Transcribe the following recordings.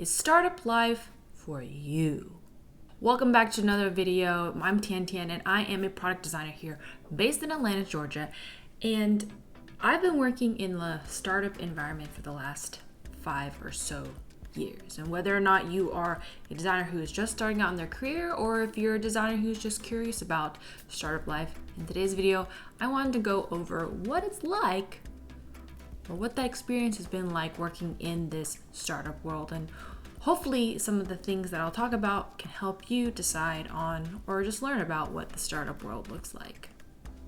is startup life for you? Welcome back to another video. I'm Tian and I am a product designer here based in Atlanta, Georgia. And I've been working in the startup environment for the last 5 or so years. And whether or not you are a designer who is just starting out in their career, or if you're a designer who's just curious about startup life, in today's video, I wanted to go over what it's like, or what that experience has been like working in this startup world. And hopefully some of the things that I'll talk about can help you decide on or just learn about what the startup world looks like.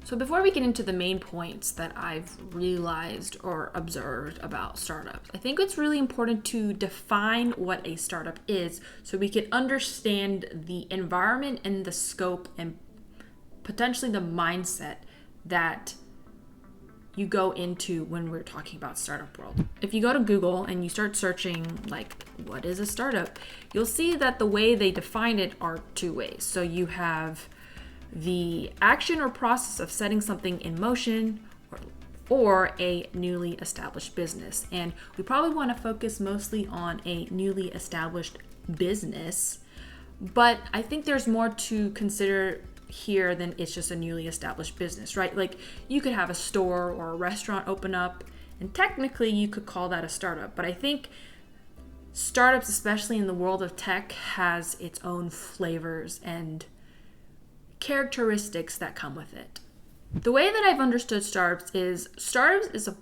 So before we get into the main points that I've realized or observed about startups, I think it's really important to define what a startup is so we can understand the environment and the scope and potentially the mindset that you go into when we're talking about startup world. If you go to Google and you start searching like what is a startup, you'll see that the way they define it are two ways. So you have the action or process of setting something in motion or a newly established business. And we probably want to focus mostly on a newly established business, but I think there's more to consider here than it's just a newly established business, right? Like you could have a store or a restaurant open up and technically you could call that a startup, but I think startups, especially in the world of tech, has its own flavors and characteristics that come with it. The way that I've understood startups is a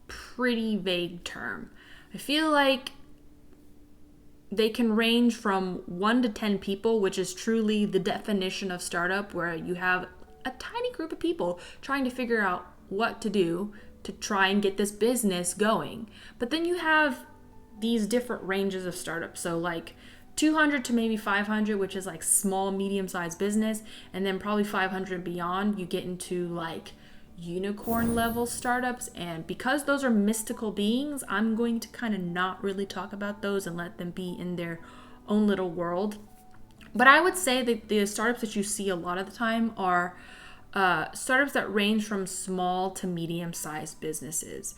pretty vague term. I feel like they can range from 1 to 10 people, which is truly the definition of startup, where you have a tiny group of people trying to figure out what to do to try and get this business going. But then you have these different ranges of startups. So like 200 to maybe 500, which is like small, medium-sized business. And then probably 500 and beyond, you get into like unicorn level startups. And because those are mystical beings, I'm going to kind of not really talk about those and let them be in their own little world. But I would say that the startups that you see a lot of the time are startups that range from small to medium-sized businesses.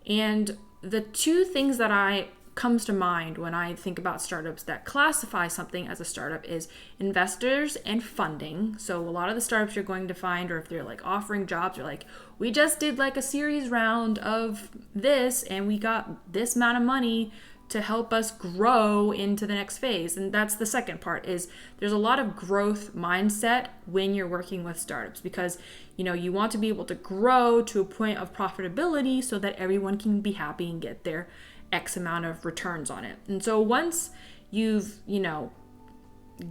And the two things that comes to mind when I think about startups that classify something as a startup is investors and funding. So a lot of the startups you're going to find, or if they're like offering jobs, are like, we just did like a series round of this and we got this amount of money to help us grow into the next phase. And that's the second part, is there's a lot of growth mindset when you're working with startups, because you want to be able to grow to a point of profitability so that everyone can be happy and get their X amount of returns on it. And so once you've,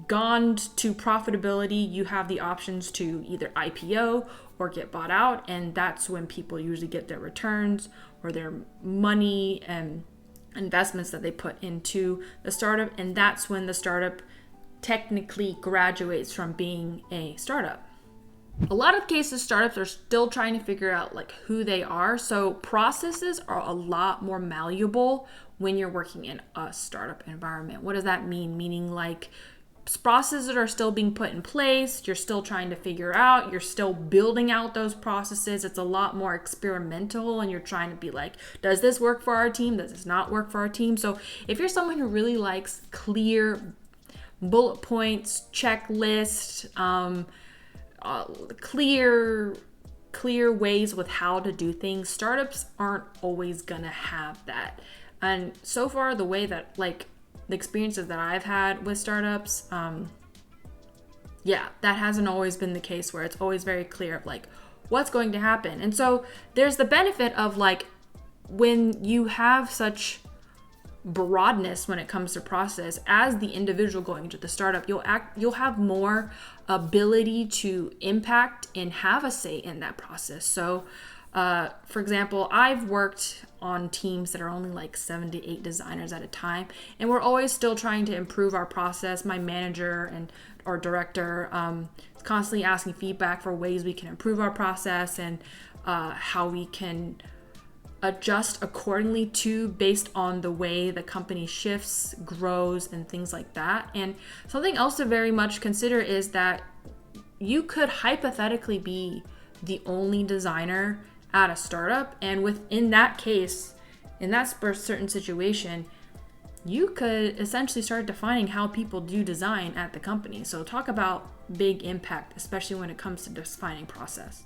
gone to profitability, you have the options to either IPO or get bought out. And that's when people usually get their returns or their money and investments that they put into the startup. And that's when the startup technically graduates from being a startup. A lot of cases, startups are still trying to figure out like who they are. So processes are a lot more malleable when you're working in a startup environment. What does that mean? Meaning like processes are still being put in place. You're still trying to figure out, you're still building out those processes. It's a lot more experimental and you're trying to be like, does this work for our team? Does this not work for our team? So if you're someone who really likes clear bullet points, checklist, clear ways with how to do things, startups aren't always gonna have that. And so far, the way that like the experiences that I've had with startups, that hasn't always been the case, where it's always very clear of like what's going to happen. And so there's the benefit of like when you have such broadness when it comes to process, as the individual going into the startup, you'll have more ability to impact and have a say in that process. So for example, I've worked on teams that are only like 7 to 8 designers at a time, and we're always still trying to improve our process. My manager and our director is constantly asking feedback for ways we can improve our process and how we can adjust accordingly based on the way the company shifts, grows, and things like that. And something else to very much consider is that you could hypothetically be the only designer at a startup, and within that case, in that certain situation, you could essentially start defining how people do design at the company. So talk about big impact, especially when it comes to defining process.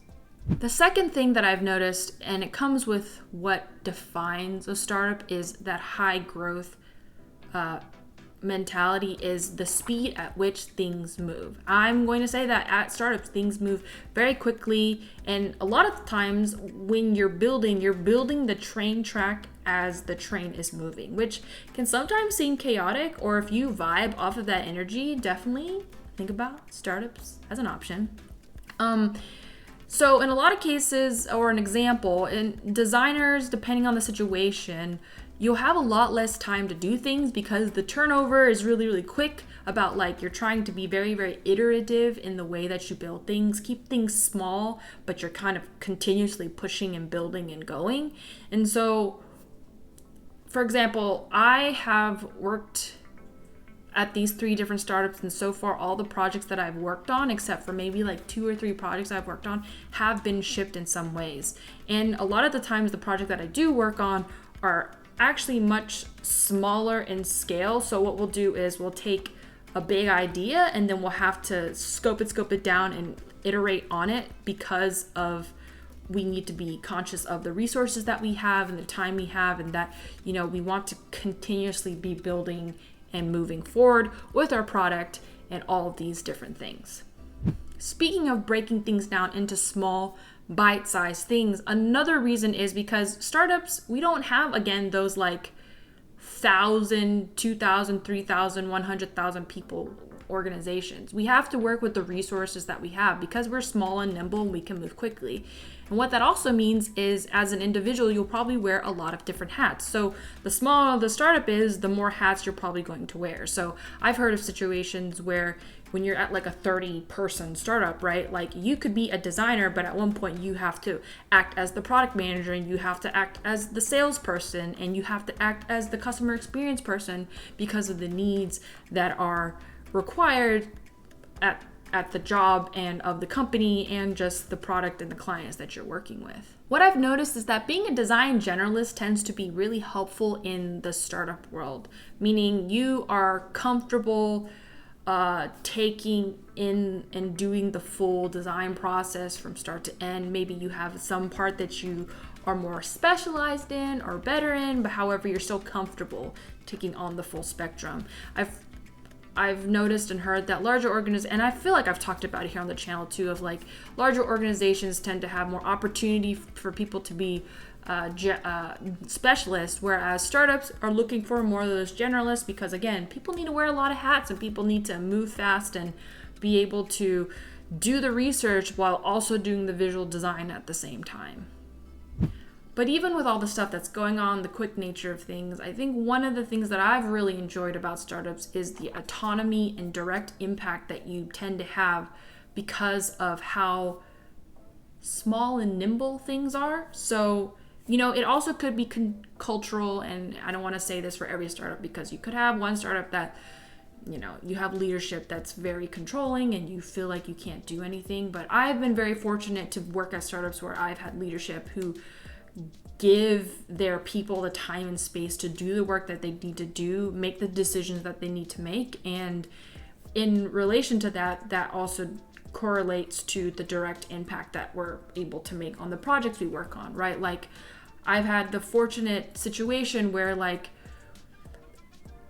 The second thing that I've noticed, and it comes with what defines a startup, is that high growth mentality, is the speed at which things move. I'm going to say that at startups, things move very quickly. And a lot of times when you're building the train track as the train is moving, which can sometimes seem chaotic, or if you vibe off of that energy, definitely think about startups as an option. So in a lot of cases, or an example, in designers, depending on the situation, you'll have a lot less time to do things because the turnover is really, really quick. About like you're trying to be very, very iterative in the way that you build things, keep things small, but you're kind of continuously pushing and building and going. And so, for example, I have worked at these 3 different startups, and so far all the projects that I've worked on, except for maybe like 2 or 3 projects I've worked on, have been shipped in some ways. And a lot of the times the project that I do work on are actually much smaller in scale. So what we'll do is we'll take a big idea and then we'll have to scope it down and iterate on it, because of we need to be conscious of the resources that we have and the time we have, and that, you know, we want to continuously be building and moving forward with our product and all of these different things. Speaking of breaking things down into small bite-sized things, another reason is because startups, we don't have, again, those like 1,000, 2,000, 3,000, 100,000 people organizations. We have to work with the resources that we have because we're small and nimble and we can move quickly. And what that also means is, as an individual, you'll probably wear a lot of different hats. So the smaller the startup is, the more hats you're probably going to wear. So I've heard of situations where when you're at like a 30-person startup, right? Like you could be a designer, but at one point you have to act as the product manager, and you have to act as the salesperson, and you have to act as the customer experience person because of the needs that are required at the job and of the company and just the product and the clients that you're working with. What I've noticed is that being a design generalist tends to be really helpful in the startup world, meaning you are comfortable taking in and doing the full design process from start to end. Maybe you have some part that you are more specialized in or better in, but however, you're still comfortable taking on the full spectrum. I've noticed and heard that larger organizations, and I feel like I've talked about it here on the channel too, of like larger organizations tend to have more opportunity for people to be specialists, whereas startups are looking for more of those generalists, because again, people need to wear a lot of hats and people need to move fast and be able to do the research while also doing the visual design at the same time. But even with all the stuff that's going on, the quick nature of things, I think one of the things that I've really enjoyed about startups is the autonomy and direct impact that you tend to have because of how small and nimble things are. So, you know, it also could be cultural, and I don't want to say this for every startup, because you could have one startup that, you know, you have leadership that's very controlling and you feel like you can't do anything. But I've been very fortunate to work at startups where I've had leadership who give their people the time and space to do the work that they need to do, make the decisions that they need to make. And in relation to that, that also correlates to the direct impact that we're able to make on the projects we work on, right? Like I've had the fortunate situation where like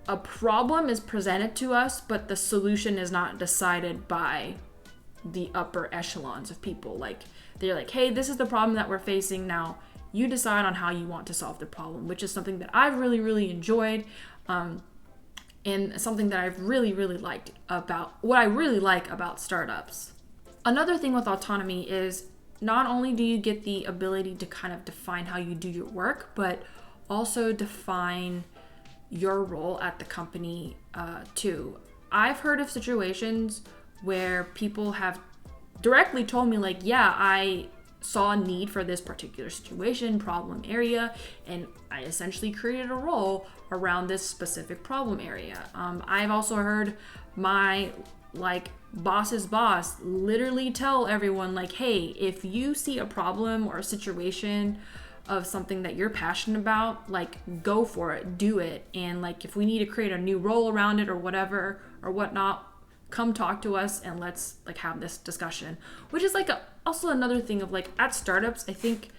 a problem is presented to us, but the solution is not decided by the upper echelons of people. Like they're like, hey, this is the problem that we're facing now. You decide on how you want to solve the problem, which is something that I've really, really enjoyed, and something that I've really, really liked about what I really like about startups. Another thing with autonomy is not only do you get the ability to kind of define how you do your work, but also define your role at the company too. I've heard of situations where people have directly told me like, yeah, I saw a need for this particular situation, problem area, and I essentially created a role around this specific problem area. I've also heard my like boss's boss literally tell everyone like, hey, if you see a problem or a situation of something that you're passionate about, like go for it, do it. And like if we need to create a new role around it or whatever or whatnot, come talk to us and let's like have this discussion. Which is like also another thing of like at startups, I think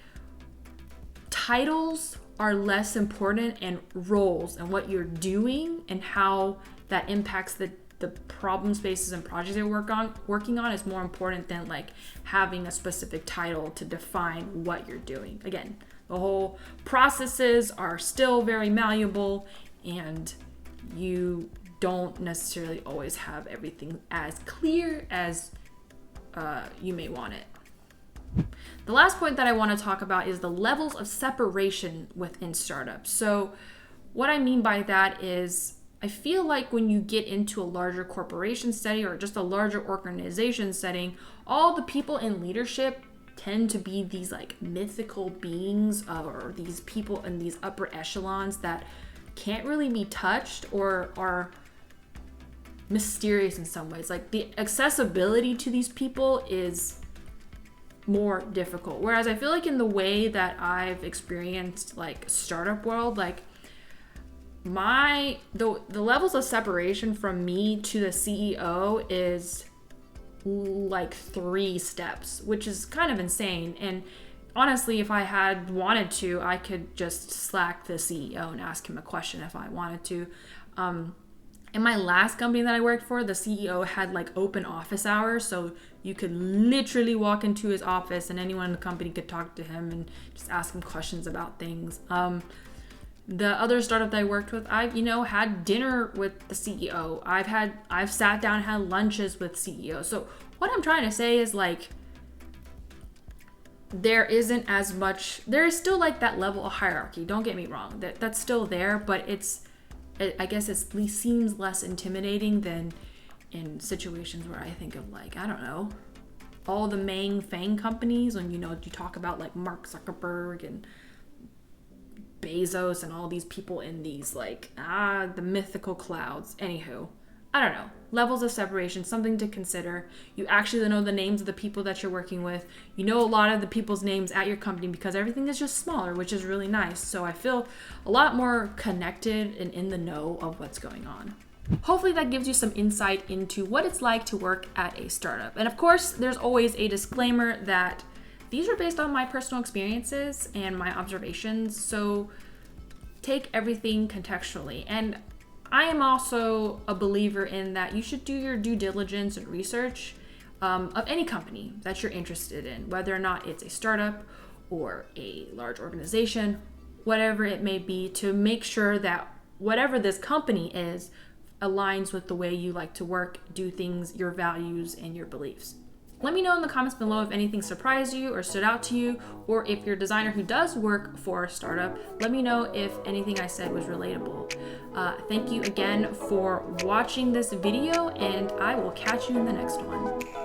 titles are less important and roles and what you're doing and how that impacts the problem spaces and projects you're working on is more important than like having a specific title to define what you're doing. Again, the whole processes are still very malleable and you don't necessarily always have everything as clear as you may want it. The last point that I want to talk about is the levels of separation within startups. So what I mean by that is I feel like when you get into a larger corporation setting or just a larger organization setting, all the people in leadership tend to be these like mythical beings or these people in these upper echelons that can't really be touched or are mysterious in some ways. Like the accessibility to these people is more difficult. Whereas I feel like in the way that I've experienced like startup world, like the levels of separation from me to the CEO is like 3 steps, which is kind of insane. And honestly, if I had wanted to, I could just Slack the CEO and ask him a question if I wanted to. In my last company that I worked for, the CEO had like open office hours, so you could literally walk into his office and anyone in the company could talk to him and just ask him questions about things. The other startup that I worked with, I've, had dinner with the CEO. I've sat down and had lunches with CEO. So what I'm trying to say is like, there is still like that level of hierarchy. Don't get me wrong. That's still there, but I guess it at least seems less intimidating than in situations where I think of like, I don't know, all the main FANG companies when, you talk about like Mark Zuckerberg and Bezos and all these people in these like the mythical clouds. Anywho, I don't know, levels of separation, something to consider. You actually know the names of the people that you're working with. You know a lot of the people's names at your company because everything is just smaller, which is really nice. So I feel a lot more connected and in the know of what's going on. Hopefully that gives you some insight into what it's like to work at a startup. And of course, there's always a disclaimer that these are based on my personal experiences and my observations, so take everything contextually. And I am also a believer in that you should do your due diligence and research of any company that you're interested in, whether or not it's a startup or a large organization, whatever it may be, to make sure that whatever this company is aligns with the way you like to work, do things, your values, and your beliefs. Let me know in the comments below if anything surprised you or stood out to you, or if you're a designer who does work for a startup, let me know if anything I said was relatable. Thank you again for watching this video, and I will catch you in the next one.